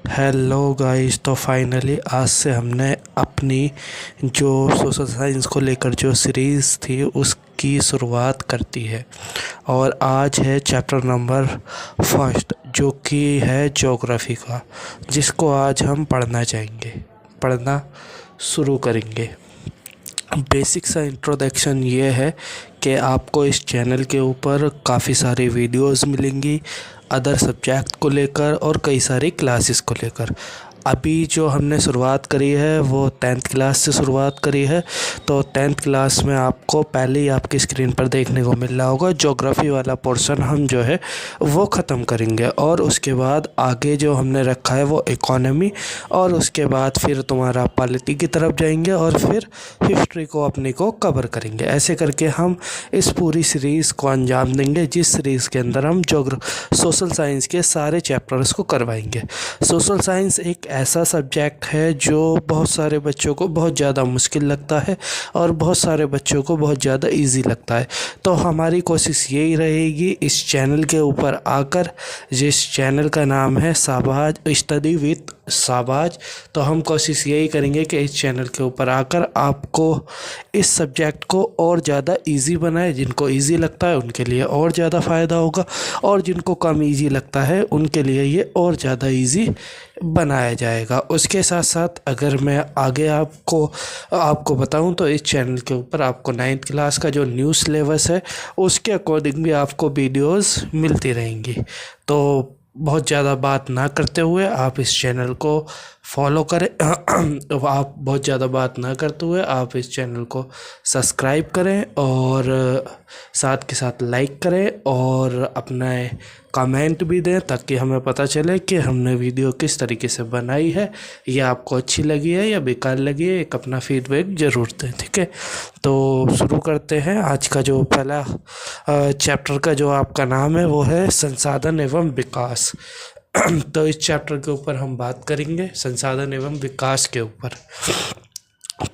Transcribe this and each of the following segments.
Hello guys. तो finally आज से हमने अपनी जो सोशल साइंस को लेकर जो सीरीज़ थी उसकी शुरुआत करती है। और आज है चैप्टर नंबर फर्स्ट, जो कि है ज्योग्राफी का, जिसको आज हम पढ़ना शुरू करेंगे। बेसिक सा इंट्रोडक्शन ये है कि आपको इस चैनल के ऊपर काफ़ी सारी वीडियोस मिलेंगी अदर सब्जेक्ट को लेकर और कई सारी क्लासेस को लेकर। अभी जो हमने शुरुआत करी है वो 10th क्लास से शुरुआत करी है। तो 10th क्लास में आपको पहले ही आपकी स्क्रीन पर देखने को मिल रहा होगा ज्योग्राफी वाला पोर्शन हम जो है वो ख़त्म करेंगे, और उसके बाद आगे जो हमने रखा है वो इकोनॉमी, और उसके बाद फिर तुम्हारा पॉलिटी की तरफ जाएंगे और फिर हिस्ट्री को अपने को कवर करेंगे। ऐसे करके हम इस पूरी सीरीज़ को अंजाम देंगे, जिस सीरीज़ के अंदर हम सोशल साइंस के सारे चैप्टर्स को करवाएंगे। सोशल साइंस एक ऐसा सब्जेक्ट है जो बहुत सारे बच्चों को बहुत ज़्यादा मुश्किल लगता है और बहुत सारे बच्चों को बहुत ज़्यादा इजी लगता है। तो हमारी कोशिश यही रहेगी इस चैनल के ऊपर आकर, जिस चैनल का नाम है शाहबाज स्टडी विद शाहबाज, तो हम कोशिश यही करेंगे कि इस चैनल के ऊपर आकर आपको इस सब्जेक्ट को और ज़्यादा इजी बनाए। जिनको इजी लगता है उनके लिए और ज़्यादा फ़ायदा होगा, और जिनको कम इजी लगता है उनके लिए ये और ज़्यादा इजी बनाया जाएगा। उसके साथ साथ अगर मैं आगे आपको बताऊं तो इस चैनल के ऊपर आपको 9th क्लास का जो न्यू सिलेबस है उसके अकॉर्डिंग भी आपको वीडियोस मिलती रहेंगी। तो बहुत ज़्यादा बात ना करते हुए आप इस चैनल को फॉलो करें। आप बहुत ज़्यादा बात ना करते हुए आप इस चैनल को सब्सक्राइब करें, और साथ के साथ लाइक करें और अपना कमेंट भी दें, ताकि हमें पता चले कि हमने वीडियो किस तरीके से बनाई है, या आपको अच्छी लगी है या बेकार लगी है। एक अपना फीडबैक ज़रूर दें, ठीक है। तो शुरू करते हैं। आज का जो पहला चैप्टर का जो आपका नाम है वो है संसाधन एवं विकास। तो इस चैप्टर के ऊपर हम बात करेंगे संसाधन एवं विकास के ऊपर।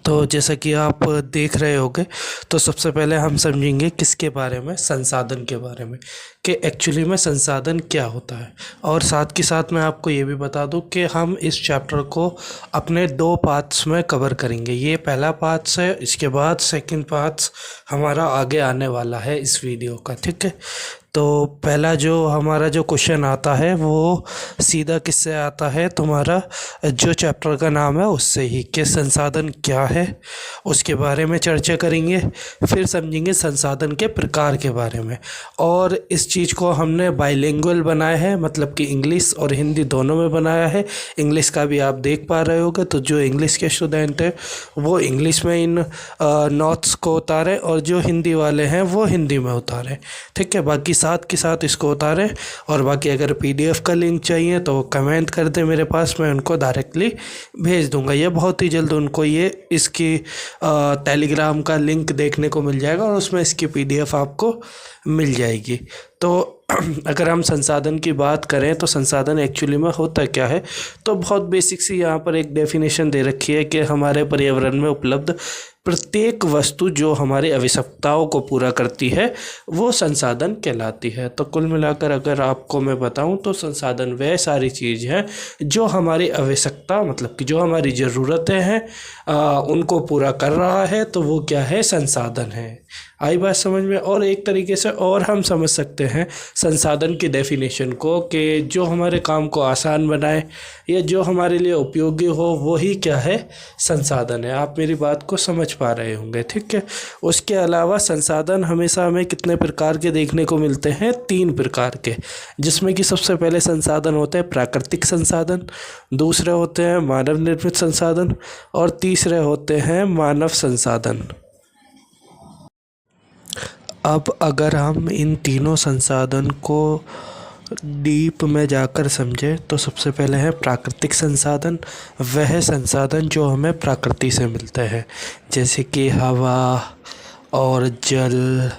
तो जैसा कि आप देख रहे होंगे, तो सबसे पहले हम समझेंगे किसके बारे में, संसाधन के बारे में, कि एक्चुअली में संसाधन क्या होता है। और साथ के साथ मैं आपको ये भी बता दूं कि हम इस चैप्टर को अपने 2 पार्ट्स में कवर करेंगे। ये पहला पार्ट्स है, इसके बाद सेकंड पार्ट्स हमारा आगे आने वाला है इस वीडियो का, ठीक है। तो पहला जो हमारा जो क्वेश्चन आता है वो सीधा किससे आता है, तुम्हारा जो चैप्टर का नाम है उससे ही, कि संसाधन क्या है उसके बारे में चर्चा करेंगे। फिर समझेंगे संसाधन के प्रकार के बारे में, और इस चीज़ को हमने बाइलिंगुअल बनाया है, मतलब कि इंग्लिश और हिंदी दोनों में बनाया है। इंग्लिश का भी आप देख पा रहे होगे, तो जो इंग्लिश के स्टूडेंट हैं वो इंग्लिश में इन नोट्स को उतारें, और जो हिंदी वाले हैं वो हिंदी में उतारें, ठीक है। बाकी साथ के साथ इसको उतारें, और बाकी अगर पीडीएफ का लिंक चाहिए तो कमेंट कर दें मेरे पास, मैं उनको डायरेक्टली भेज दूंगा। ये बहुत ही जल्द उनको ये इसकी टेलीग्राम का लिंक देखने को मिल जाएगा, और उसमें इसकी पीडीएफ आपको मिल जाएगी। तो अगर हम संसाधन की बात करें तो संसाधन एक्चुअली में होता क्या है, तो बहुत बेसिक सी यहाँ पर एक डेफिनेशन दे रखी है कि हमारे पर्यावरण में उपलब्ध प्रत्येक वस्तु जो हमारी आवश्यकताओं को पूरा करती है वो संसाधन कहलाती है। तो कुल मिलाकर अगर आपको मैं बताऊं तो संसाधन वह सारी चीज़ है जो हमारी आवश्यकता, मतलब कि जो हमारी ज़रूरतें हैं उनको पूरा कर रहा है, तो वो क्या है, संसाधन है। आई बात समझ में। और एक तरीके से और हम समझ सकते हैं संसाधन की डेफिनेशन को, कि जो हमारे काम को आसान बनाए या जो हमारे लिए उपयोगी हो वही क्या है, संसाधन है। आप मेरी बात को समझ पा रहे होंगे, ठीक है। उसके अलावा संसाधन हमेशा हमें कितने प्रकार के देखने को मिलते हैं, 3 प्रकार के, जिसमें कि सबसे पहले संसाधन होते हैं प्राकृतिक संसाधन, दूसरे होते हैं मानव निर्मित संसाधन, और तीसरे होते हैं मानव संसाधन। अब अगर हम इन तीनों संसाधन को डीप में जाकर समझें तो सबसे पहले है प्राकृतिक संसाधन। वह संसाधन जो हमें प्रकृति से मिलते हैं, जैसे कि हवा और जल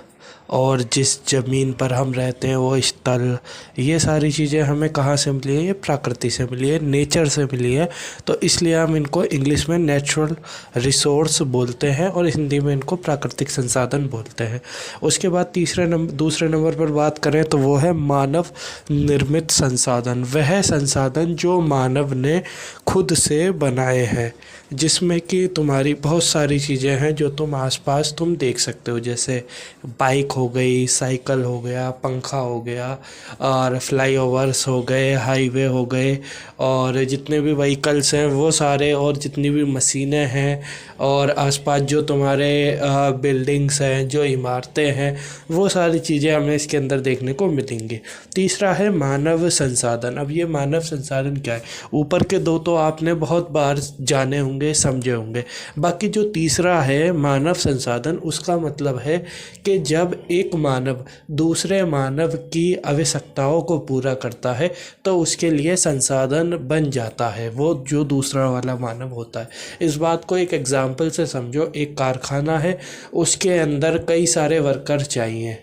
और जिस ज़मीन पर हम रहते हैं वो स्थल, ये सारी चीज़ें हमें कहाँ से मिली है? ये प्रकृति से मिली है, नेचर से मिली है। तो इसलिए हम इनको इंग्लिश में नेचुरल रिसोर्स बोलते हैं और हिंदी में इनको प्राकृतिक संसाधन बोलते हैं। उसके बाद दूसरे नंबर पर बात करें तो वो है मानव निर्मित संसाधन। वह संसाधन जो मानव ने खुद से बनाए हैं, जिसमें कि तुम्हारी बहुत सारी चीज़ें हैं जो तुम आसपास तुम देख सकते हो, जैसे बाइक हो गई, साइकिल हो गया, पंखा हो गया, और फ्लाईओवर्स हो गए, हाईवे हो गए, और जितने भी व्हीकल्स हैं वो सारे, और जितनी भी मशीनें हैं, और आसपास जो तुम्हारे बिल्डिंग्स हैं, जो इमारतें हैं, वो सारी चीज़ें हमें इसके अंदर देखने को मिलेंगी। तीसरा है मानव संसाधन। अब ये मानव संसाधन क्या है? ऊपर के दो तो आपने बहुत बार जाने होंगे, समझे होंगे। बाकी जो तीसरा है मानव संसाधन, उसका मतलब है कि जब एक मानव दूसरे मानव की आवश्यकताओं को पूरा करता है तो उसके लिए संसाधन बन जाता है वो जो दूसरा वाला मानव होता है। इस बात को एक एग्जाम्पल से समझो। एक कारखाना है, उसके अंदर कई सारे वर्कर चाहिए।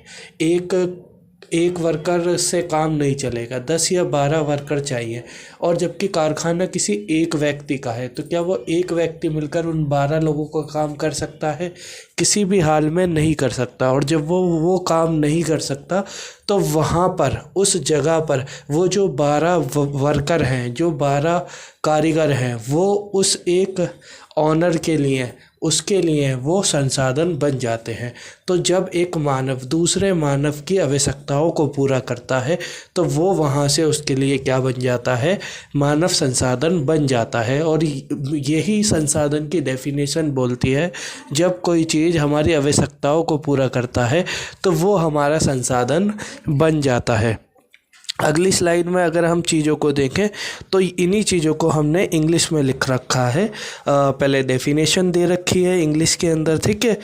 एक वर्कर से काम नहीं चलेगा, 10 या 12 वर्कर चाहिए। और जबकि कारखाना किसी एक व्यक्ति का है, तो क्या वो एक व्यक्ति मिलकर उन 12 लोगों का काम कर सकता है? किसी भी हाल में नहीं कर सकता। और जब वो काम नहीं कर सकता तो वहाँ पर, उस जगह पर, वो जो 12 वर्कर हैं, जो 12 कारीगर हैं, वो उस एक ऑनर के लिए, उसके लिए वो संसाधन बन जाते हैं। तो जब एक मानव दूसरे मानव की आवश्यकताओं को पूरा करता है तो वो वहाँ से उसके लिए क्या बन जाता है? मानव संसाधन बन जाता है। और यही संसाधन की डेफिनेशन बोलती है, जब कोई चीज़ हमारी आवश्यकताओं को पूरा करता है तो वो हमारा संसाधन बन जाता है। अगली स्लाइड में अगर हम चीज़ों को देखें तो इन्हीं चीज़ों को हमने इंग्लिश में लिख रखा है। पहले डेफिनेशन दे रखी है इंग्लिश के अंदर, ठीक है।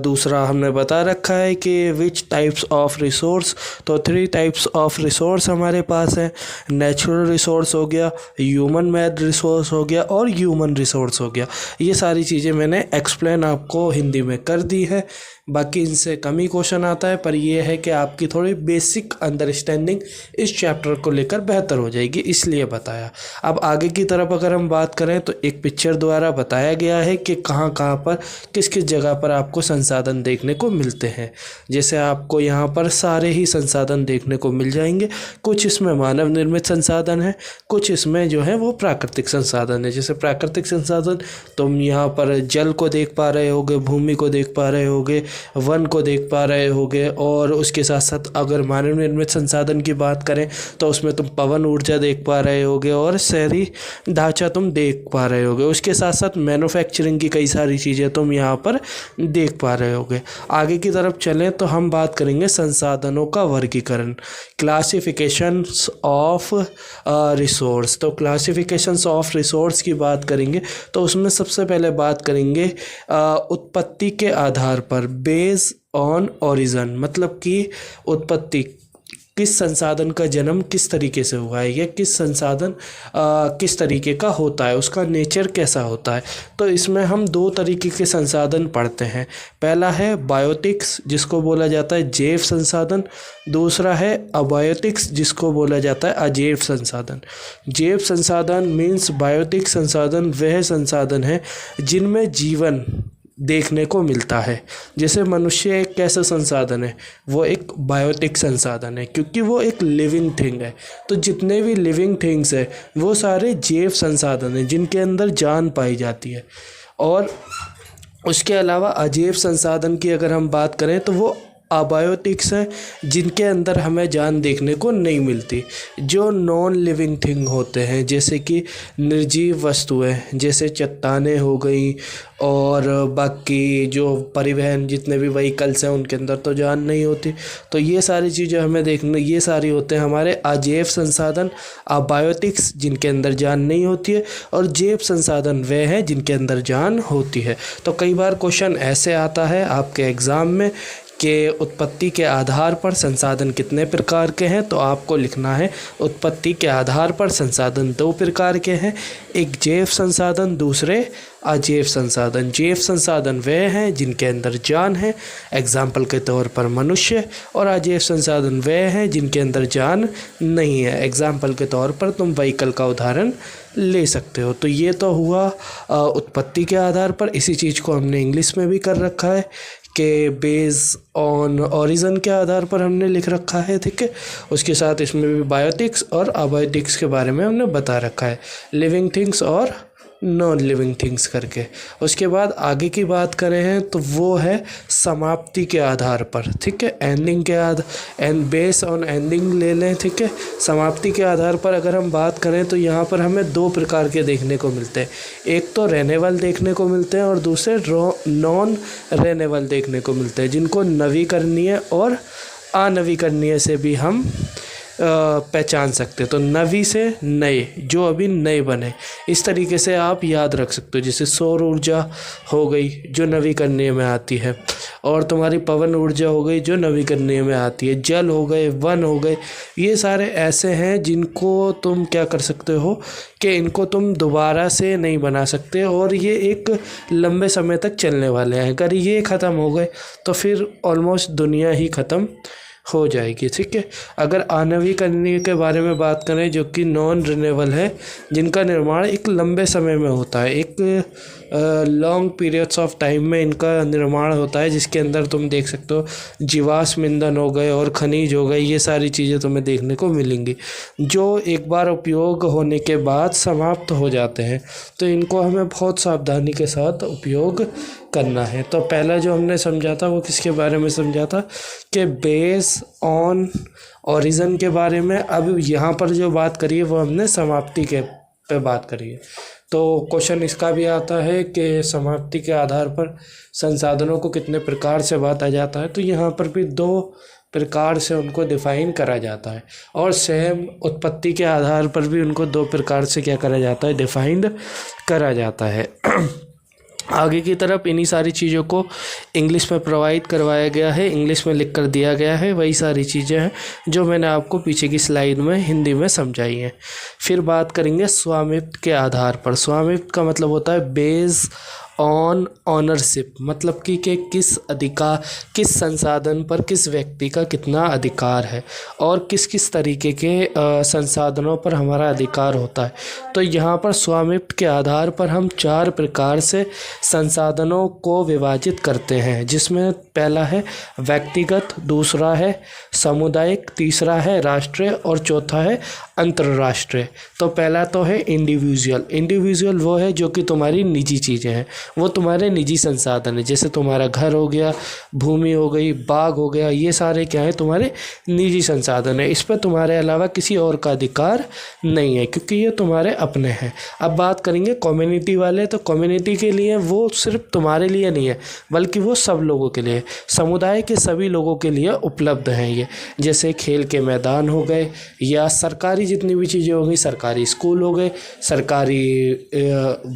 दूसरा हमने बता रखा है कि विच टाइप्स ऑफ रिसोर्स, तो 3 टाइप्स ऑफ रिसोर्स हमारे पास हैं। नेचुरल रिसोर्स हो गया, ह्यूमन मेड रिसोर्स हो गया, और ह्यूमन रिसोर्स हो गया। ये सारी चीज़ें मैंने एक्सप्लेन आपको हिंदी में कर दी है। बाकी इनसे कम ही क्वेश्चन आता है, पर यह है कि आपकी थोड़ी बेसिक अंडरस्टैंडिंग इस चैप्टर को लेकर बेहतर हो जाएगी, इसलिए बताया। अब आगे की तरफ अगर हम बात करें तो एक पिक्चर द्वारा बताया गया है कि कहाँ कहाँ पर, किस किस जगह पर आपको संसाधन देखने को मिलते हैं। जैसे आपको यहाँ पर सारे ही संसाधन देखने को मिल जाएंगे। कुछ इसमें मानव निर्मित संसाधन है, कुछ इसमें जो है वो प्राकृतिक संसाधन है। जैसे प्राकृतिक संसाधन तुम यहाँ पर जल को देख पा रहे होगे, भूमि को देख पा रहे होगे, वन को देख पा रहे होगे, और उसके साथ साथ अगर मानव निर्मित संसाधन की बात करें तो उसमें तुम पवन ऊर्जा देख पा रहे होगे और शहरी ढांचा तुम देख पा रहे होगे। उसके साथ साथ मैन्युफैक्चरिंग की कई सारी चीज़ें तुम यहाँ पर देख पा रहे होगे। आगे की तरफ चलें तो हम बात करेंगे संसाधनों का वर्गीकरण, क्लासिफिकेशंस ऑफ रिसोर्स। तो क्लासिफिकेशंस ऑफ रिसोर्स की बात करेंगे तो उसमें सबसे पहले बात करेंगे उत्पत्ति के आधार पर, बेस ऑन ओरिजिन। मतलब कि उत्पत्ति, किस संसाधन का जन्म किस तरीके से हुआ है, या किस संसाधन किस तरीके का होता है, उसका नेचर कैसा होता है। तो इसमें हम 2 तरीके के संसाधन पढ़ते हैं। पहला है बायोटिक्स, जिसको बोला जाता है जैव संसाधन। दूसरा है अबायोटिक्स, जिसको बोला जाता है अजैव संसाधन। जैव संसाधन मीन्स बायोटिक संसाधन वह संसाधन है जिनमें जीवन देखने को मिलता है। जैसे मनुष्य एक कैसा संसाधन है, वो एक बायोटिक संसाधन है, क्योंकि वो एक लिविंग थिंग है। तो जितने भी लिविंग थिंग्स है वो सारे जैव संसाधन हैं जिनके अंदर जान पाई जाती है। और उसके अलावा अजैव संसाधन की अगर हम बात करें तो वो अबायोटिक्स हैं जिनके अंदर हमें जान देखने को नहीं मिलती, जो नॉन लिविंग थिंग होते हैं, जैसे कि निर्जीव वस्तुएं, जैसे चट्टानें हो गई, और बाकी जो परिवहन जितने भी व्हीकल्स हैं उनके अंदर तो जान नहीं होती। तो ये सारी चीज़ें हमें देखने, ये सारी होते हैं हमारे अजैव संसाधन, अबायोटिक्स जिनके अंदर जान नहीं होती है, और जैव संसाधन वे हैं जिनके अंदर जान होती है। तो कई बार क्वेश्चन ऐसे आता है आपके एग्ज़ाम में कि उत्पत्ति के आधार पर संसाधन कितने प्रकार के हैं, तो आपको लिखना है उत्पत्ति के आधार पर संसाधन 2 प्रकार के हैं, एक जैव संसाधन, दूसरे अजैव संसाधन। जैव संसाधन वे हैं जिनके अंदर जान है, एग्जाम्पल के तौर पर मनुष्य, और अजैव संसाधन वे हैं जिनके अंदर जान नहीं है, एग्जाम्पल के तौर पर तुम व्हीकल का उदाहरण ले सकते हो। तो ये तो हुआ उत्पत्ति के आधार पर। इसी चीज़ को हमने इंग्लिश में भी कर रखा है कि बेस ऑन ओरिजिन के आधार पर हमने लिख रखा है, ठीक है। उसके साथ इसमें भी बायोटिक्स और अबायोटिक्स के बारे में हमने बता रखा है, लिविंग थिंग्स और नॉन लिविंग थिंग्स करके। उसके बाद आगे की बात करें हैं तो वो है समाप्ति के आधार पर, ठीक है, एंडिंग के एंड बेस ऑन एंडिंग ले लें, ठीक है। समाप्ति के आधार पर अगर हम बात करें तो यहाँ पर हमें 2 प्रकार के देखने को मिलते हैं, एक तो रेनेबल देखने को मिलते हैं और दूसरे नॉन रेनेबल देखने को मिलते हैं, जिनको नवीकरणीय और अनवीकरणीय से भी हम पहचान सकते हैं। तो नवी से नए, जो अभी नए बने, इस तरीके से आप याद रख सकते हो। जैसे सौर ऊर्जा हो गई जो नवीकरणीय में आती है, और तुम्हारी पवन ऊर्जा हो गई जो नवीकरणीय में आती है, जल हो गए, वन हो गए, ये सारे ऐसे हैं जिनको तुम क्या कर सकते हो कि इनको तुम दोबारा से नहीं बना सकते, और ये एक लंबे समय तक चलने वाले हैं। अगर ये ख़त्म हो गए तो फिर ऑलमोस्ट दुनिया ही ख़त्म हो जाएगी, ठीक है। अगर अनवीकरणीय के बारे में बात करें जो कि नॉन रिन्यूएबल है, जिनका निर्माण एक लंबे समय में होता है, एक लॉन्ग पीरियड्स ऑफ टाइम में इनका निर्माण होता है, जिसके अंदर तुम देख सकते हो जीवाश्म ईंधन हो गए और खनिज हो गए, ये सारी चीज़ें तुम्हें देखने को मिलेंगी जो एक बार उपयोग होने के बाद समाप्त हो जाते हैं। तो इनको हमें बहुत सावधानी के साथ उपयोग करना है। तो पहला जो हमने समझा था वो किसके बारे में समझा था कि बेस ऑन ओरिजिन के बारे में। अब यहाँ पर जो बात करी है वो हमने समाप्ति के पे बात करी है। तो क्वेश्चन इसका भी आता है कि समाप्ति के आधार पर संसाधनों को कितने प्रकार से बांटा जाता है, तो यहाँ पर भी 2 प्रकार से उनको डिफाइन करा जाता है, और सेम उत्पत्ति के आधार पर भी उनको 2 प्रकार से क्या करा जाता है, डिफाइंड करा जाता है। आगे की तरफ इन्हीं सारी चीज़ों को इंग्लिश में प्रोवाइड करवाया गया है, इंग्लिश में लिख कर दिया गया है, वही सारी चीज़ें हैं जो मैंने आपको पीछे की स्लाइड में हिंदी में समझाई हैं। फिर बात करेंगे स्वामित्व के आधार पर। स्वामित्व का मतलब होता है बेस ऑन ऑनरशिप, मतलब कि किस अधिकार, किस संसाधन पर किस व्यक्ति का कितना अधिकार है और किस किस तरीके के संसाधनों पर हमारा अधिकार होता है। तो यहाँ पर स्वामित्व के आधार पर हम 4 प्रकार से संसाधनों को विभाजित करते हैं, जिसमें पहला है व्यक्तिगत, दूसरा है सामुदायिक, तीसरा है राष्ट्रीय और चौथा है अंतर्राष्ट्रीय। तो पहला तो है इंडिविजुअल। इंडिविजुअल वो है जो कि तुम्हारी निजी चीज़ें हैं, वो तुम्हारे निजी संसाधन है, जैसे तुम्हारा घर हो गया, भूमि हो गई, बाग हो गया, ये सारे क्या है, तुम्हारे निजी संसाधन है। इस पर तुम्हारे अलावा किसी और का अधिकार नहीं है, क्योंकि ये तुम्हारे अपने हैं। अब बात करेंगे कम्युनिटी वाले, तो कम्युनिटी के लिए वो सिर्फ तुम्हारे लिए नहीं है, बल्कि वो सब लोगों के लिए, समुदाय के सभी लोगों के लिए उपलब्ध हैं ये। जैसे खेल के मैदान हो गए, या सरकारी जितनी भी चीज़ें हो गई, सरकारी स्कूल हो गए, सरकारी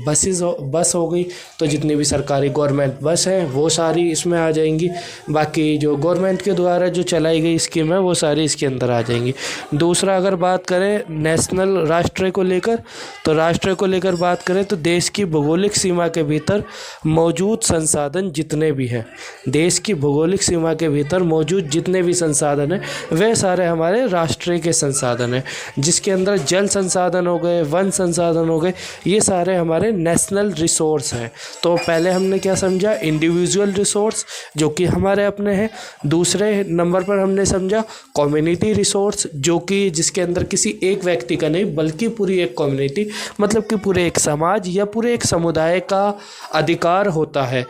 बस हो गई, तो जितनी भी सरकारी गवर्नमेंट बस है वो सारी इसमें आ जाएंगी। बाकी जो गवर्नमेंट के द्वारा जो चलाई गई स्कीम है वो सारी इसके अंदर आ जाएंगी। दूसरा अगर बात करें नेशनल, राष्ट्र को लेकर, तो राष्ट्र को लेकर बात करें तो देश की भौगोलिक सीमा के भीतर मौजूद संसाधन जितने भी हैं, देश की भौगोलिक सीमा के भीतर मौजूद जितने भी संसाधन हैं वे सारे हमारे राष्ट्र के संसाधन हैं, जिसके अंदर जल संसाधन हो गए, वन संसाधन हो गए, ये सारे हमारे नेशनल रिसोर्स हैं। तो पहले हमने क्या समझा, इंडिविजुअल रिसोर्स जो कि हमारे अपने हैं। दूसरे नंबर पर हमने समझा कम्युनिटी रिसोर्स, जो कि जिसके अंदर किसी एक व्यक्ति का नहीं बल्कि पूरी एक कम्युनिटी, मतलब कि पूरे एक समाज या पूरे एक समुदाय का अधिकार होता है,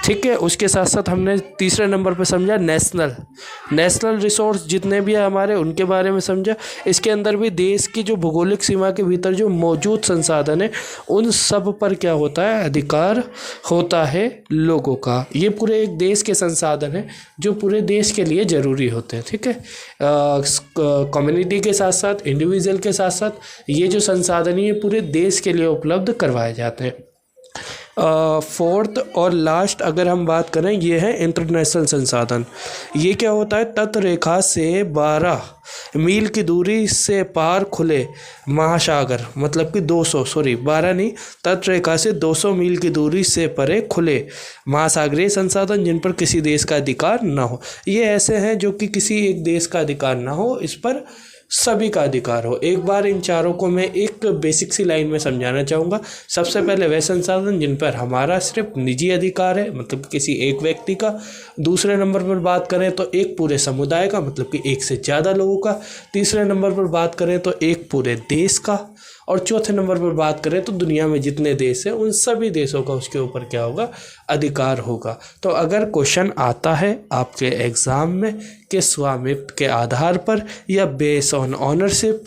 ठीक है। उसके साथ साथ हमने तीसरे नंबर पर समझा नेशनल रिसोर्स जितने भी हैं हमारे, उनके बारे में समझा। इसके अंदर भी देश की जो भौगोलिक सीमा के भीतर जो मौजूद संसाधन है उन सब पर क्या होता है, अधिकार होता है लोगों का। ये पूरे एक देश के संसाधन हैं जो पूरे देश के लिए ज़रूरी होते हैं, ठीक है। कम्युनिटी के साथ साथ, इंडिविजुअल के साथ साथ ये जो संसाधन है ये पूरे देश के लिए उपलब्ध करवाए जाते हैं। फोर्थ और लास्ट अगर हम बात करें, ये है इंटरनेशनल संसाधन। ये क्या होता है? तटरेखा से 12 मील की दूरी से पार खुले महासागर, मतलब कि 200, सॉरी 12 नहीं, तटरेखा से 200 मील की दूरी से परे खुले महासागरीय संसाधन जिन पर किसी देश का अधिकार न हो। ये ऐसे हैं जो कि किसी एक देश का अधिकार ना हो, इस पर सभी का अधिकार हो। एक बार इन चारों को मैं एक बेसिक सी लाइन में समझाना चाहूँगा। सबसे पहले वह संसाधन जिन पर हमारा सिर्फ निजी अधिकार है, मतलब किसी एक व्यक्ति का। दूसरे नंबर पर बात करें तो एक पूरे समुदाय का, मतलब कि एक से ज़्यादा लोगों का। तीसरे नंबर पर बात करें तो एक पूरे देश का। और चौथे नंबर पर बात करें तो दुनिया में जितने देश हैं उन सभी देशों का उसके ऊपर क्या होगा? अधिकार होगा। तो अगर क्वेश्चन आता है आपके एग्ज़ाम में कि स्वामित्व के आधार पर या बेस ऑन ऑनरशिप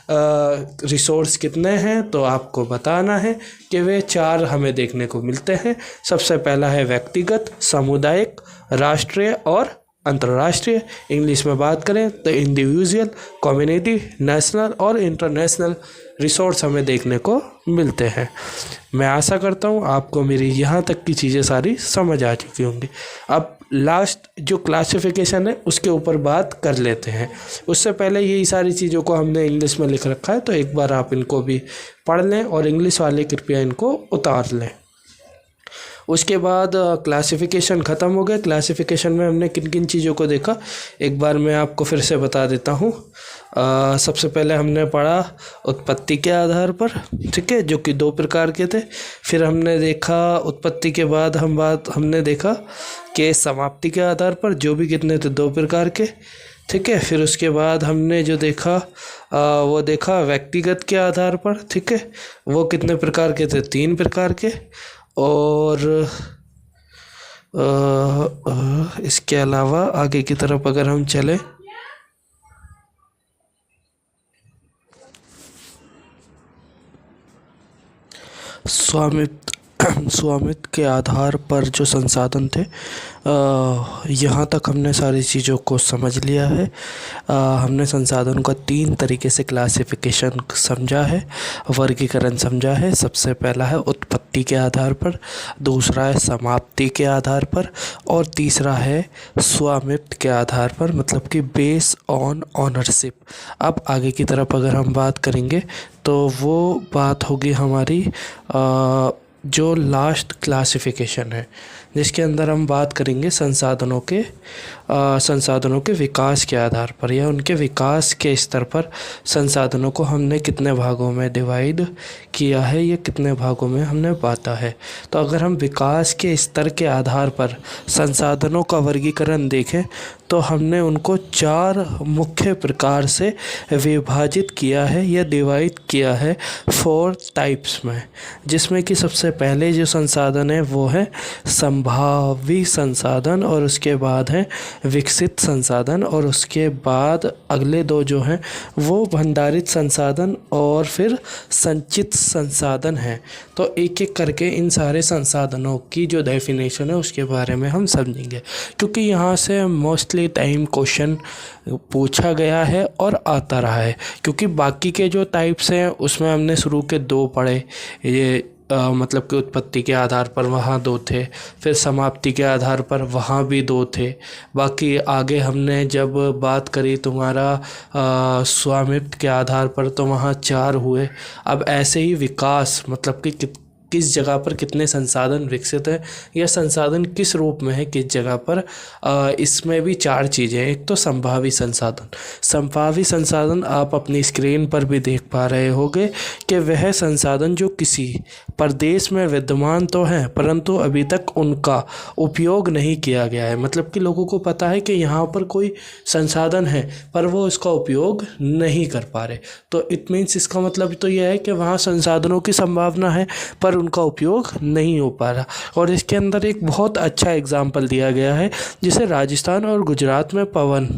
रिसोर्स कितने हैं, तो आपको बताना है कि वे 4 हमें देखने को मिलते हैं। सबसे पहला है व्यक्तिगत, सामुदायिक, राष्ट्रीय और अंतर्राष्ट्रीय। इंग्लिश में बात करें तो इंडिविजुअल, कम्युनिटी, नेशनल और इंटरनेशनल रिसोर्स हमें देखने को मिलते हैं। मैं आशा करता हूँ आपको मेरी यहाँ तक की चीज़ें सारी समझ आ चुकी होंगी। अब लास्ट जो क्लासिफिकेशन है उसके ऊपर बात कर लेते हैं। उससे पहले यही सारी चीज़ों को हमने इंग्लिश में लिख रखा है, तो एक बार आप इनको भी पढ़ लें और इंग्लिश वाले कृपया इनको उतार लें। उसके बाद क्लासिफिकेशन ख़त्म हो गया। क्लासिफिकेशन में हमने किन किन चीज़ों को देखा, एक बार मैं आपको फिर से बता देता हूँ। सबसे पहले हमने पढ़ा उत्पत्ति के आधार पर, ठीक है, जो कि 2 प्रकार के थे। फिर हमने देखा उत्पत्ति के बाद हमने देखा कि समाप्ति के आधार पर, जो भी कितने थे 2 प्रकार के, ठीक है। फिर उसके बाद हमने जो देखा वो देखा व्यक्तिगत के आधार पर, ठीक है, वो कितने प्रकार के थे? 3 प्रकार के। और इसके अलावा आगे की तरफ अगर हम चले, स्वामित्व के आधार पर जो संसाधन थे, यहाँ तक हमने सारी चीज़ों को समझ लिया है। हमने संसाधनों का 3 तरीके से क्लासिफिकेशन समझा है, वर्गीकरण समझा है। सबसे पहला है उत्पत्ति के आधार पर, दूसरा है समाप्ति के आधार पर, और तीसरा है स्वामित्व के आधार पर, मतलब कि बेस ऑन ऑनरशिप। अब आगे की तरफ अगर हम बात करेंगे तो वो बात होगी हमारी जो लास्ट क्लासिफिकेशन है, जिसके अंदर हम बात करेंगे संसाधनों के विकास के आधार पर, या उनके विकास के स्तर पर संसाधनों को हमने कितने भागों में डिवाइड किया है, या कितने भागों में हमने बांटा है। तो अगर हम विकास के स्तर के आधार पर संसाधनों का वर्गीकरण देखें तो हमने उनको 4 मुख्य प्रकार से विभाजित किया है या डिवाइड किया है 4 टाइप्स में, जिसमें कि सबसे पहले जो संसाधन है वो है संभावी संसाधन, और उसके बाद है विकसित संसाधन, और उसके बाद अगले 2 जो हैं वो भंडारित संसाधन और फिर संचित संसाधन है। तो एक एक करके इन सारे संसाधनों की जो डेफिनेशन है उसके बारे में हम समझेंगे, क्योंकि यहाँ से मोस्टली टाइम क्वेश्चन पूछा गया है और आता रहा है। क्योंकि बाकी के जो टाइप्स हैं उसमें हमने शुरू के 2 पढ़े, ये मतलब कि उत्पत्ति के आधार पर वहाँ 2 थे, फिर समाप्ति के आधार पर वहाँ भी 2 थे। बाकी आगे हमने जब बात करी तुम्हारा स्वामित्व के आधार पर तो वहाँ 4 हुए। अब ऐसे ही विकास, मतलब कि किस जगह पर कितने संसाधन विकसित हैं या संसाधन किस रूप में है किस जगह पर, इसमें भी 4 चीज़ें हैं। एक तो संभावी संसाधन आप अपनी स्क्रीन पर भी देख पा रहे होंगे कि वह संसाधन जो किसी प्रदेश में विद्यमान तो हैं परंतु अभी तक उनका उपयोग नहीं किया गया है। मतलब कि लोगों को पता है कि यहाँ पर कोई संसाधन है पर वो इसका उपयोग नहीं कर पा रहे। तो इट मीन्स इसका मतलब तो यह है कि वहाँ संसाधनों की संभावना है पर उनका उपयोग नहीं हो पा रहा। और इसके अंदर एक बहुत अच्छा एग्जाम्पल दिया गया है जिसे राजस्थान और गुजरात में पवन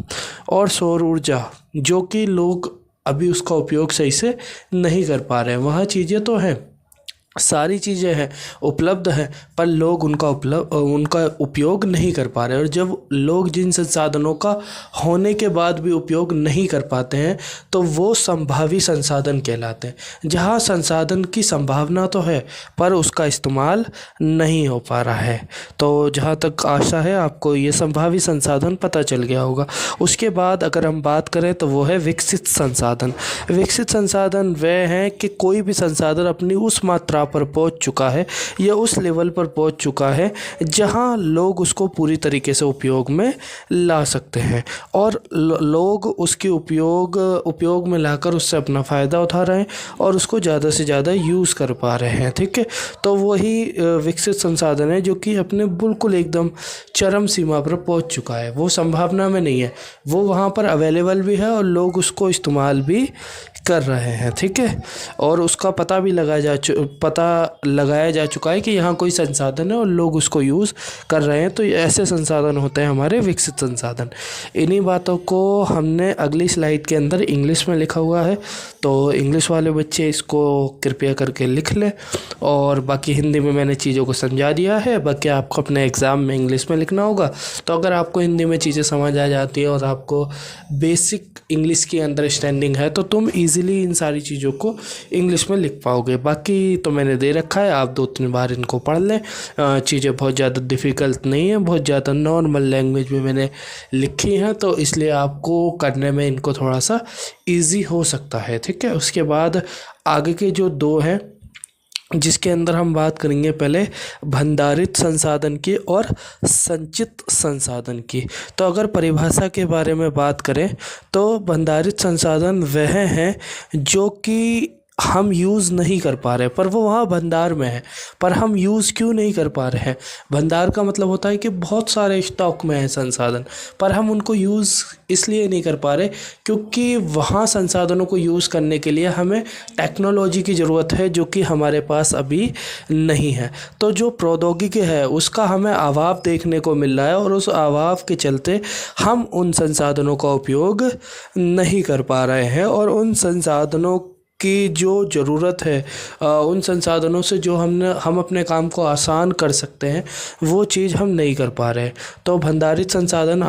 और सौर ऊर्जा, जो कि लोग अभी उसका उपयोग सही से नहीं कर पा रहे हैं। वहाँ चीज़ें तो हैं सारी चीज़ें हैं, उपलब्ध हैं, पर लोग उनका उपयोग नहीं कर पा रहे। और जब लोग जिन संसाधनों का होने के बाद भी उपयोग नहीं कर पाते हैं तो वो संभावी संसाधन कहलाते हैं। जहाँ संसाधन की संभावना तो है पर उसका इस्तेमाल नहीं हो पा रहा है। तो जहाँ तक आशा है आपको ये संभावी संसाधन पता चल गया होगा। उसके बाद अगर हम बात करें तो वो है विकसित संसाधन। विकसित संसाधन वह हैं कि कोई भी संसाधन अपनी उस मात्रा पर पहुंच चुका है या उस लेवल पर पहुंच चुका है जहां लोग उसको पूरी तरीके से उपयोग में ला सकते हैं और लोग उसके उपयोग में लाकर उससे अपना फ़ायदा उठा रहे हैं और उसको ज़्यादा से ज़्यादा यूज़ कर पा रहे हैं। ठीक है, तो वही विकसित संसाधन है जो कि अपने बिल्कुल एकदम चरम सीमा पर पहुंच चुका है। वो संभावना में नहीं है, वो वहाँ पर अवेलेबल भी है और लोग उसको इस्तेमाल भी कर रहे हैं। ठीक है, और उसका पता लगाया जा चुका है कि यहाँ कोई संसाधन है और लोग उसको यूज़ कर रहे हैं। तो ऐसे संसाधन होते हैं हमारे विकसित संसाधन। इन्हीं बातों को हमने अगली स्लाइड के अंदर इंग्लिश में लिखा हुआ है, तो इंग्लिश वाले बच्चे इसको कृपया करके लिख लें। और बाकी हिंदी में मैंने चीज़ों को समझा दिया है, बाकी आपको अपने एग्ज़ाम में इंग्लिश में लिखना होगा। तो अगर आपको हिंदी में चीज़ें समझ आ जाती है और आपको बेसिक इंग्लिश की अंडरस्टैंडिंग है तो तुम ईज़िली इन सारी चीज़ों को इंग्लिश में लिख पाओगे। बाकी तो मैंने दे रखा है, आप 2-3 बार इनको पढ़ लें। चीज़ें बहुत ज़्यादा डिफ़िकल्ट नहीं है, बहुत ज़्यादा नॉर्मल लैंग्वेज में मैंने लिखी हैं, तो इसलिए आपको करने में इनको थोड़ा सा ईज़ी हो सकता है। ठीक है, उसके बाद आगे के जो 2 हैं जिसके अंदर हम बात करेंगे पहले भंडारित संसाधन की और संचित संसाधन की। तो अगर परिभाषा के बारे में बात करें तो भंडारित संसाधन वह हैं जो कि हम यूज़ नहीं कर पा रहे पर वो वहाँ भंडार में है, पर हम यूज़ क्यों नहीं कर पा रहे हैं। भंडार का मतलब होता है कि बहुत सारे स्टॉक में है संसाधन पर हम उनको यूज़ इसलिए नहीं कर पा रहे क्योंकि वहाँ संसाधनों को यूज़ करने के लिए हमें टेक्नोलॉजी की ज़रूरत है जो कि हमारे पास अभी नहीं है। तो जो प्रौद्योगिकी है उसका हमें अभाव देखने को मिल रहा है और उस अभाव के चलते हम उन संसाधनों का उपयोग नहीं कर पा रहे हैं और उन संसाधनों की जो ज़रूरत है, उन संसाधनों से जो हम अपने काम को आसान कर सकते हैं वो चीज़ हम नहीं कर पा रहे। तो भंडारित संसाधन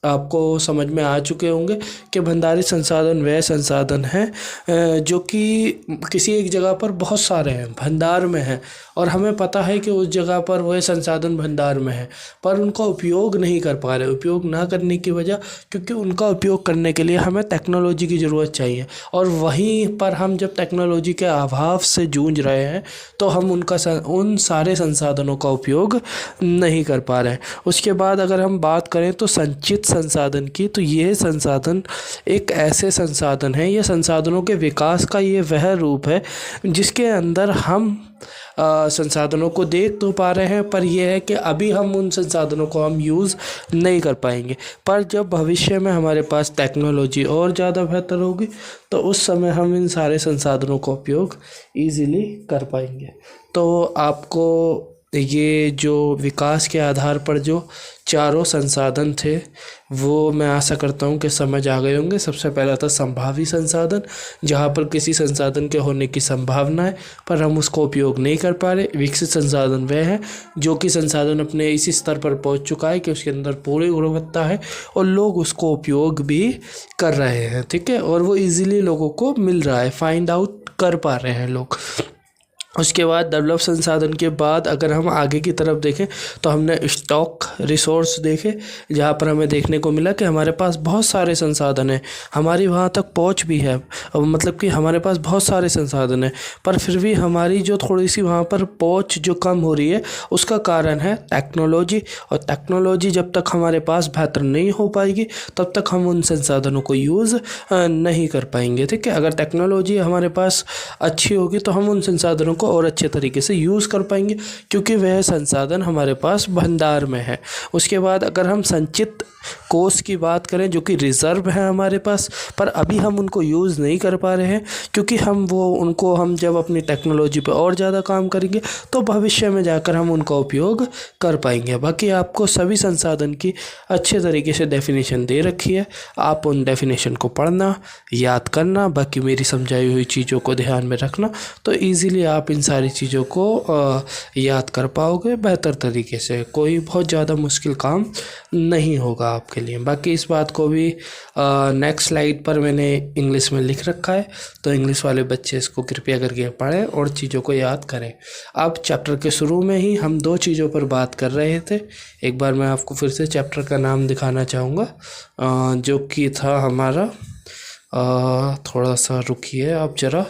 आपको समझ में आ चुके होंगे कि भंडारित संसाधन वह संसाधन हैं जो कि किसी एक जगह पर बहुत सारे हैं, भंडार में हैं और हमें पता है कि उस जगह पर वह संसाधन भंडार में है पर उनका उपयोग नहीं कर पा रहे। उपयोग ना करने की वजह क्योंकि उनका उपयोग करने के लिए हमें टेक्नोलॉजी की ज़रूरत चाहिए और वहीं पर हम जब टेक्नोलॉजी के अभाव से जूझ रहे हैं तो हम उन सारे संसाधनों का उपयोग नहीं कर पा रहे हैं। उसके बाद अगर हम बात करें तो संचित संसाधन की, तो ये संसाधन एक ऐसे संसाधन हैं, ये संसाधनों के विकास का ये वह रूप है जिसके अंदर हम संसाधनों को देख तो पा रहे हैं पर यह है कि अभी हम उन संसाधनों को हम यूज़ नहीं कर पाएंगे। पर जब भविष्य में हमारे पास टेक्नोलॉजी और ज़्यादा बेहतर होगी तो उस समय हम इन सारे संसाधनों का उपयोग ईज़िली कर पाएंगे। तो आपको ये जो विकास के आधार पर जो चारों संसाधन थे वो मैं आशा करता हूँ कि समझ आ गए होंगे। सबसे पहला था संभावी संसाधन, जहाँ पर किसी संसाधन के होने की संभावना है पर हम उसको उपयोग नहीं कर पा रहे। विकसित संसाधन वह है जो कि संसाधन अपने इसी स्तर पर पहुँच चुका है कि उसके अंदर पूरी गुणवत्ता है और लोग उसको उपयोग भी कर रहे हैं। ठीक है, और वो ईज़िली लोगों को मिल रहा है, फाइंड आउट कर पा रहे हैं लोग। उसके बाद डेवलप संसाधन के बाद अगर हम आगे की तरफ देखें तो हमने स्टॉक रिसोर्स देखे जहाँ पर हमें देखने को मिला कि हमारे पास बहुत सारे संसाधन हैं, हमारी वहाँ तक पहुँच भी है, मतलब कि हमारे पास बहुत सारे संसाधन हैं पर फिर भी हमारी जो थोड़ी सी वहाँ पर पहुँच जो कम हो रही है उसका कारण है टेक्नोलॉजी। और टेक्नोलॉजी जब तक हमारे पास बेहतर नहीं हो पाएगी तब तक हम उन संसाधनों को यूज़ नहीं कर पाएंगे। ठीक है, अगर टेक्नोलॉजी हमारे पास अच्छी होगी तो हम उन संसाधनों को को और अच्छे तरीके से यूज़ कर पाएंगे, क्योंकि वह संसाधन हमारे पास भंडार में है। उसके बाद अगर हम संचित कोष की बात करें, जो कि रिज़र्व है हमारे पास, पर अभी हम उनको यूज़ नहीं कर पा रहे हैं, क्योंकि हम जब अपनी टेक्नोलॉजी पे और ज़्यादा काम करेंगे तो भविष्य में जाकर हम उनका उपयोग कर पाएंगे। बाकी आपको सभी संसाधन की अच्छे तरीके से डेफिनेशन दे रखी है, आप उन डेफिनेशन को पढ़ना, याद करना, बाकी मेरी समझाई हुई चीज़ों को ध्यान में रखना, तो ईज़िली आप इन सारी चीज़ों को याद कर पाओगे बेहतर तरीके से। कोई बहुत ज़्यादा मुश्किल काम नहीं होगा आपके लिए। बाकी इस बात को भी नेक्स्ट स्लाइड पर मैंने इंग्लिश में लिख रखा है, तो इंग्लिश वाले बच्चे इसको कृपया करके पढ़ें और चीज़ों को याद करें। अब चैप्टर के शुरू में ही हम दो चीज़ों पर बात कर रहे थे। एक बार मैं आपको फिर से चैप्टर का नाम दिखाना चाहूँगा, जो कि था हमारा, थोड़ा सा रुकिए आप ज़रा,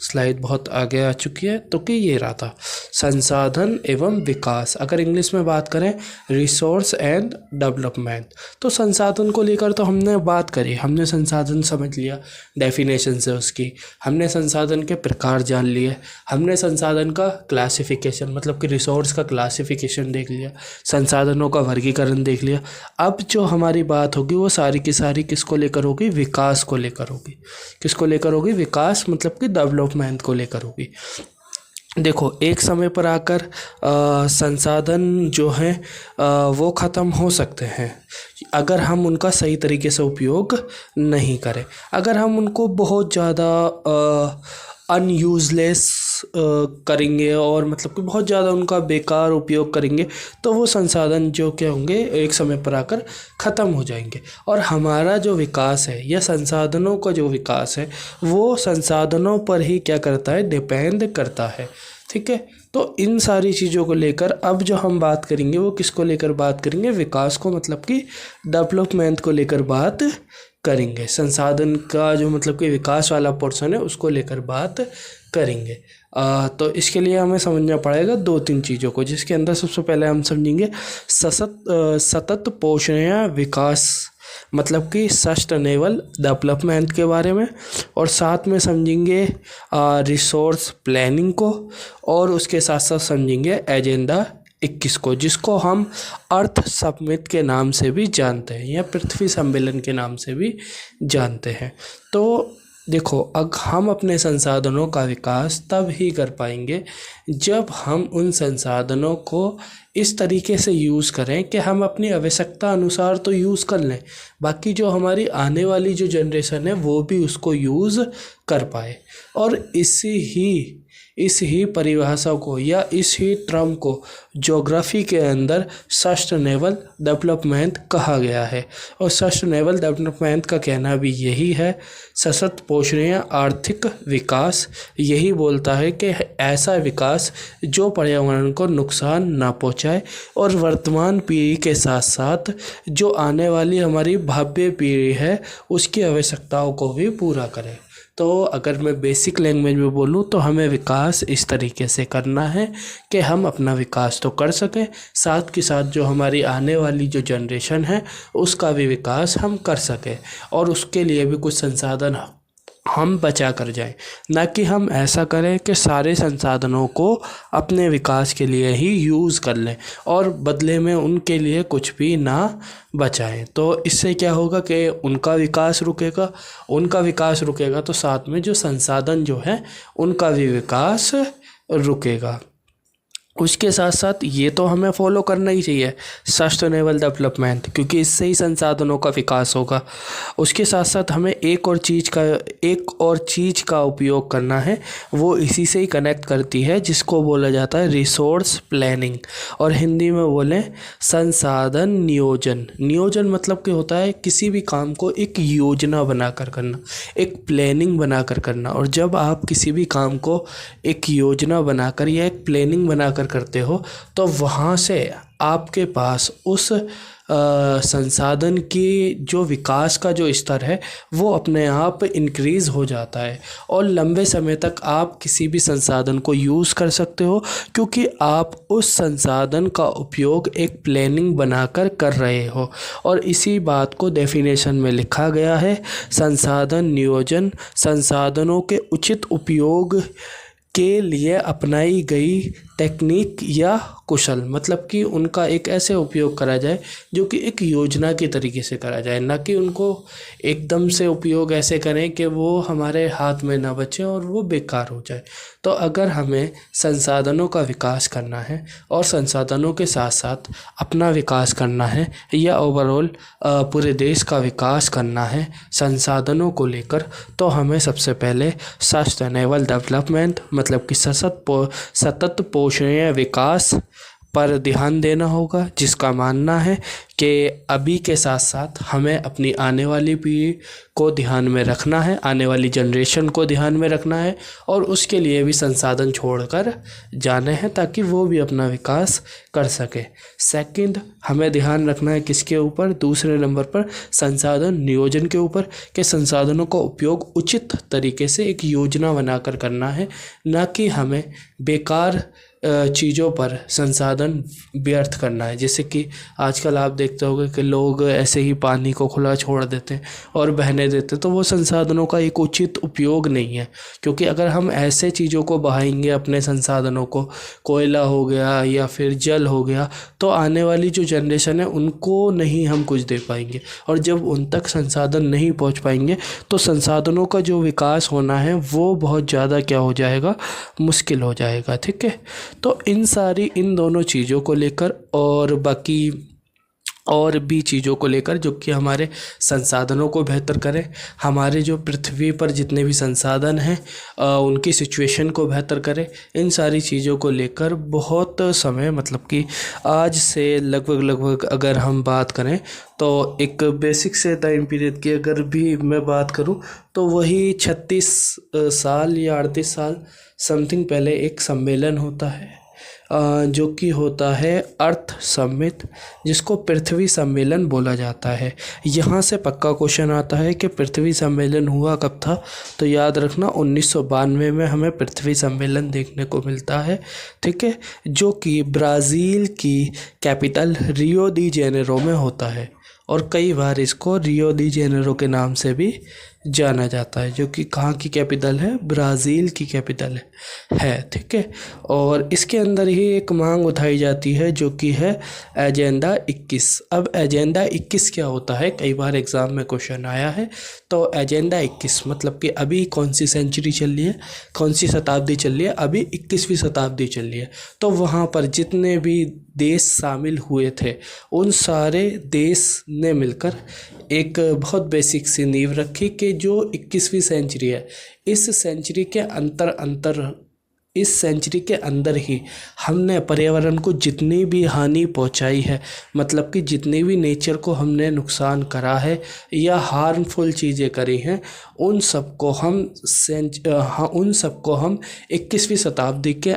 स्लाइड बहुत आगे आ चुकी है, तो कि ये रहा था संसाधन एवं विकास। अगर इंग्लिश में बात करें रिसोर्स एंड डेवलपमेंट, तो संसाधन को लेकर तो हमने बात करी, हमने संसाधन समझ लिया डेफिनेशन से उसकी, हमने संसाधन के प्रकार जान लिए, हमने संसाधन का क्लासिफिकेशन मतलब कि रिसोर्स का क्लासिफिकेशन देख लिया, संसाधनों का वर्गीकरण देख लिया। अब जो हमारी बात होगी वो सारी की सारी किसको लेकर होगी? विकास को लेकर होगी। किसको लेकर होगी? विकास मतलब कि डेवलपमेंट को लेकर होगी। देखो, एक समय पर आकर संसाधन जो हैं वो ख़त्म हो सकते हैं अगर हम उनका सही तरीके से उपयोग नहीं करें। अगर हम उनको बहुत ज़्यादा अनयूज़लेस करेंगे और मतलब कि बहुत ज़्यादा उनका बेकार उपयोग करेंगे, तो वो संसाधन जो क्या होंगे एक समय पर आकर ख़त्म हो जाएंगे। और हमारा जो विकास है या संसाधनों का जो विकास है वो संसाधनों पर ही क्या करता है? डिपेंड करता है। ठीक है, तो इन सारी चीज़ों को लेकर अब जो हम बात करेंगे वो किसको लेकर बात करेंगे? विकास को, मतलब कि डेवलपमेंट को लेकर बात करेंगे। संसाधन का जो मतलब कि विकास वाला पोर्शन है उसको लेकर बात करेंगे। तो इसके लिए हमें समझना पड़ेगा दो तीन चीज़ों को, जिसके अंदर सबसे पहले हम समझेंगे सतत पोषणीय विकास मतलब कि सस्टेनेबल डेवलपमेंट के बारे में, और साथ में समझेंगे रिसोर्स प्लानिंग को, और उसके साथ साथ समझेंगे एजेंडा 21 को, जिसको हम अर्थ समिट के नाम से भी जानते हैं या पृथ्वी सम्मेलन के नाम से भी जानते हैं। तो देखो, अब हम अपने संसाधनों का विकास तब ही कर पाएंगे जब हम उन संसाधनों को इस तरीके से यूज़ करें कि हम अपनी आवश्यकता अनुसार तो यूज़ कर लें, बाकी जो हमारी आने वाली जो जनरेशन है वो भी उसको यूज़ कर पाए। और इस ही परिभाषा को या इस ही टर्म को ज्योग्राफी के अंदर सस्टेनेबल डेवलपमेंट कहा गया है। और सस्टेनेबल डेवलपमेंट का कहना भी यही है, सतत पोषणीय आर्थिक विकास यही बोलता है कि ऐसा विकास जो पर्यावरण को नुकसान ना पहुंचाए और वर्तमान पीढ़ी के साथ साथ जो आने वाली हमारी भावी पीढ़ी है उसकी आवश्यकताओं को भी पूरा करे। तो अगर मैं बेसिक लैंग्वेज में बोलूँ तो हमें विकास इस तरीके से करना है कि हम अपना विकास तो कर सकें, साथ के साथ जो हमारी आने वाली जो जनरेशन है उसका भी विकास हम कर सकें, और उसके लिए भी कुछ संसाधन हम बचा कर जाएं। ना कि हम ऐसा करें कि सारे संसाधनों को अपने विकास के लिए ही यूज़ कर लें और बदले में उनके लिए कुछ भी ना बचाएं। तो इससे क्या होगा कि उनका विकास रुकेगा तो साथ में जो संसाधन जो है उनका भी विकास रुकेगा। उसके साथ साथ ये तो हमें फॉलो करना ही चाहिए सस्टेनेबल डेवलपमेंट, क्योंकि इससे ही संसाधनों का विकास होगा। उसके साथ साथ हमें एक और चीज़ का उपयोग करना है, वो इसी से ही कनेक्ट करती है, जिसको बोला जाता है रिसोर्स प्लानिंग, और हिंदी में बोलें संसाधन नियोजन। नियोजन मतलब कि होता है किसी भी काम को एक योजना बनाकर करना, एक प्लानिंग बनाकर करना। और जब आप किसी भी काम को एक योजना बनाकर या एक प्लानिंग बनाकर करते हो तो वहाँ से आपके पास उस संसाधन की जो विकास का जो स्तर है वो अपने आप इंक्रीज़ हो जाता है, और लंबे समय तक आप किसी भी संसाधन को यूज़ कर सकते हो, क्योंकि आप उस संसाधन का उपयोग एक प्लानिंग बनाकर कर रहे हो। और इसी बात को डेफिनेशन में लिखा गया है, संसाधन नियोजन संसाधनों के उचित उपयोग के लिए अपनाई गई टेक्निक या कुशल, मतलब कि उनका एक ऐसे उपयोग करा जाए जो कि एक योजना के तरीके से करा जाए, ना कि उनको एकदम से उपयोग ऐसे करें कि वो हमारे हाथ में ना बचे और वो बेकार हो जाए। तो अगर हमें संसाधनों का विकास करना है और संसाधनों के साथ साथ अपना विकास करना है या ओवरऑल पूरे देश का विकास करना है संसाधनों को लेकर, तो हमें सबसे पहले सस्टेनेबल डेवलपमेंट मतलब कि सतत पोषणीय विकास पर ध्यान देना होगा, जिसका मानना है कि अभी के साथ साथ हमें अपनी आने वाली पीढ़ी को ध्यान में रखना है, आने वाली जनरेशन को ध्यान में रखना है और उसके लिए भी संसाधन छोड़कर जाने हैं ताकि वो भी अपना विकास कर सके। सेकंड, हमें ध्यान रखना है किसके ऊपर, दूसरे नंबर पर संसाधन नियोजन के ऊपर, कि संसाधनों का उपयोग उचित तरीके से एक योजना बनाकर करना है, ना कि हमें बेकार चीज़ों पर संसाधन व्यर्थ करना है। जैसे कि आजकल आप देखते होंगे कि लोग ऐसे ही पानी को खुला छोड़ देते हैं और बहने देते हैं, तो वो संसाधनों का एक उचित उपयोग नहीं है। क्योंकि अगर हम ऐसे चीज़ों को बहाएंगे अपने संसाधनों को, कोयला हो गया या फिर जल हो गया, तो आने वाली जो जनरेशन है उनको नहीं हम कुछ दे पाएंगे, और जब उन तक संसाधन नहीं पहुंच पाएंगे तो संसाधनों का जो विकास होना है वो बहुत ज़्यादा क्या हो जाएगा, मुश्किल हो जाएगा। ठीक है, तो इन दोनों चीज़ों को लेकर और बाकी और भी चीज़ों को लेकर जो कि हमारे संसाधनों को बेहतर करें, हमारे जो पृथ्वी पर जितने भी संसाधन हैं उनकी सिचुएशन को बेहतर करें, इन सारी चीज़ों को लेकर बहुत समय, मतलब कि आज से लगभग अगर हम बात करें तो एक बेसिक से टाइम पीरियड की अगर भी मैं बात करूं तो वही 36 साल या 38 साल समथिंग पहले एक सम्मेलन होता है जो कि होता है अर्थ समिट, जिसको पृथ्वी सम्मेलन बोला जाता है। यहाँ से पक्का क्वेश्चन आता है कि पृथ्वी सम्मेलन हुआ कब था, तो याद रखना 1992 में हमें पृथ्वी सम्मेलन देखने को मिलता है। ठीक है, जो कि ब्राज़ील की कैपिटल रियो डी जेनेरो में होता है और कई बार इसको रियो डी जेनेरो के नाम से भी जाना जाता है, जो कि कहाँ की कैपिटल है, ब्राज़ील की कैपिटल है। ठीक है, और इसके अंदर ही एक मांग उठाई जाती है जो कि है एजेंडा 21। अब एजेंडा 21 क्या होता है, कई बार एग्ज़ाम में क्वेश्चन आया है। तो एजेंडा 21 मतलब कि अभी कौन सी सेंचुरी चल रही है, कौन सी शताब्दी चल रही है, अभी 21वीं शताब्दी चल रही है। तो वहाँ पर जितने भी देश शामिल हुए थे उन सारे देश ने मिलकर एक बहुत बेसिक सी नींव रखी कि जो 21वीं सेंचुरी है, इस सेंचुरी के अंदर ही हमने पर्यावरण को जितनी भी हानि पहुंचाई है, मतलब कि जितनी भी नेचर को हमने नुकसान करा है या हार्मफुल चीज़ें करी हैं, उन सबको हम 21वीं शताब्दी के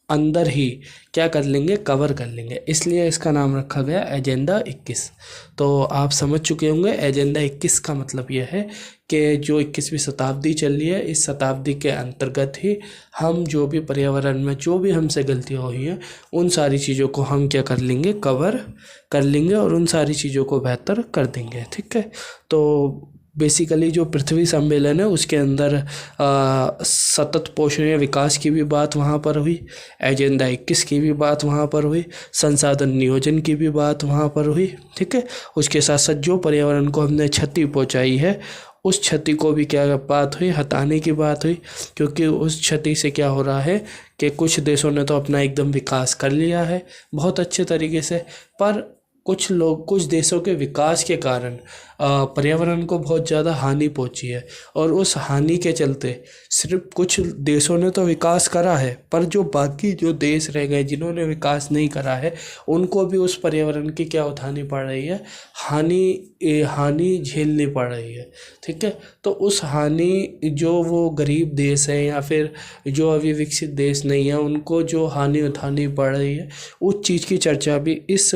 अंदर ही क्या कर लेंगे, कवर कर लेंगे। इसलिए इसका नाम रखा गया एजेंडा 21। तो आप समझ चुके होंगे एजेंडा 21 का मतलब यह है कि जो 21वीं शताब्दी चल रही है, इस शताब्दी के अंतर्गत ही हम जो भी पर्यावरण में जो भी हमसे गलतियाँ हुई हैं उन सारी चीज़ों को हम क्या कर लेंगे, कवर कर लेंगे और उन सारी चीज़ों को बेहतर कर देंगे। ठीक है, तो बेसिकली जो पृथ्वी सम्मेलन है उसके अंदर सतत पोषणीय विकास की भी बात वहाँ पर हुई, एजेंडा 21 की भी बात वहाँ पर हुई, संसाधन नियोजन की भी बात वहाँ पर हुई। ठीक है, उसके साथ साथ जो पर्यावरण को हमने क्षति पहुँचाई है उस क्षति को भी क्या बात हुई, हटाने की बात हुई। क्योंकि उस क्षति से क्या हो रहा है कि कुछ देशों ने तो अपना एकदम विकास कर लिया है बहुत अच्छे तरीके से, पर कुछ देशों के विकास के कारण पर्यावरण को बहुत ज़्यादा हानि पहुंची है, और उस हानि के चलते सिर्फ कुछ देशों ने तो विकास करा है, पर जो बाकी जो देश रह गए जिन्होंने विकास नहीं करा है उनको भी उस पर्यावरण की क्या उठानी पड़ रही है, हानि झेलनी पड़ रही है। ठीक है, तो उस हानि जो वो गरीब देश है या फिर जो अभी विकसित देश नहीं है उनको जो हानि उठानी पड़ रही है, उस चीज़ की चर्चा भी इस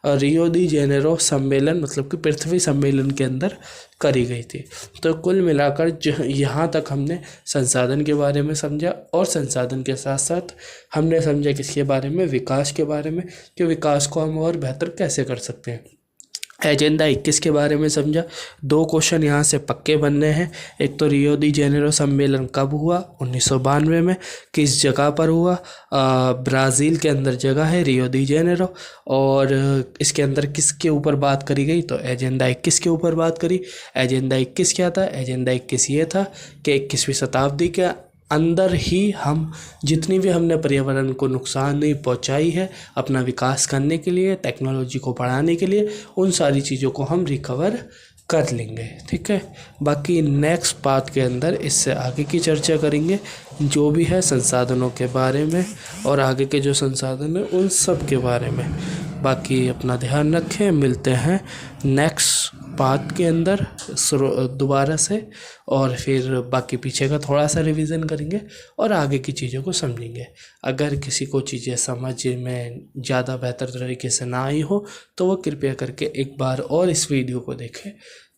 रियो डी जेनेरो सम्मेलन मतलब कि पृथ्वी सम्मेलन के अंदर करी गई थी। तो कुल मिलाकर यहाँ तक हमने संसाधन के बारे में समझा, और संसाधन के साथ साथ हमने समझा किसके बारे में, विकास के बारे में, कि विकास को हम और बेहतर कैसे कर सकते हैं। एजेंडा 21 के बारे में समझा। 2 क्वेश्चन यहाँ से पक्के बनने हैं। एक तो रियो दी जेनेरो सम्मेलन कब हुआ? 1992 में। किस जगह पर हुआ? ब्राज़ील के अंदर जगह है रियो दी जेनेरो। और इसके अंदर किसके ऊपर बात करी गई? तो एजेंडा 21 के ऊपर बात करी। एजेंडा 21 क्या था? एजेंडा 21 ये था कि 21वीं शताब्दी के अंदर ही हम जितनी भी हमने पर्यावरण को नुकसान नहीं पहुंचाई है अपना विकास करने के लिए, टेक्नोलॉजी को बढ़ाने के लिए, उन सारी चीज़ों को हम रिकवर कर लेंगे। ठीक है, बाकी नेक्स्ट पार्ट के अंदर इससे आगे की चर्चा करेंगे, जो भी है संसाधनों के बारे में और आगे के जो संसाधन हैं उन सब के बारे में। बाकी अपना ध्यान रखें, मिलते हैं नेक्स्ट पार्ट के अंदर दोबारा से, और फिर बाकी पीछे का थोड़ा सा रिवीजन करेंगे और आगे की चीज़ों को समझेंगे। अगर किसी को चीज़ें समझ में ज़्यादा बेहतर तरीके से ना आई हो तो वो कृपया करके एक बार और इस वीडियो को देखें,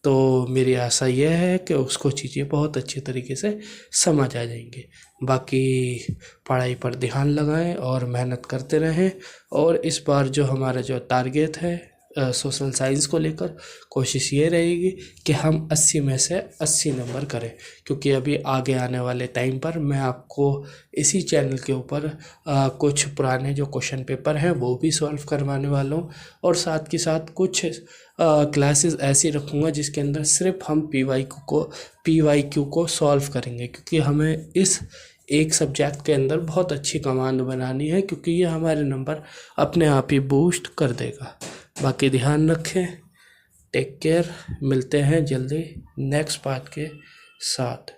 तो मेरी आशा यह है कि उसको चीज़ें बहुत अच्छी तरीके से समझ आ जाएंगी। बाकी पढ़ाई पर ध्यान लगाएं और मेहनत करते रहें। और इस बार जो हमारा जो टारगेट है सोशल साइंस को लेकर, कोशिश ये रहेगी कि हम 80 में से 80 नंबर करें, क्योंकि अभी आगे आने वाले टाइम पर मैं आपको इसी चैनल के ऊपर कुछ पुराने जो क्वेश्चन पेपर हैं वो भी सॉल्व करवाने वाला हूँ, और साथ के साथ कुछ क्लासेस ऐसी रखूँगा जिसके अंदर सिर्फ हम पीवाईक्यू को सॉल्व करेंगे, क्योंकि हमें इस एक सब्जेक्ट के अंदर बहुत अच्छी कमांड बनानी है, क्योंकि ये हमारे नंबर अपने आप ही बूस्ट कर देगा। बाकी ध्यान रखें, टेक केयर, मिलते हैं जल्दी नेक्स्ट पार्ट के साथ।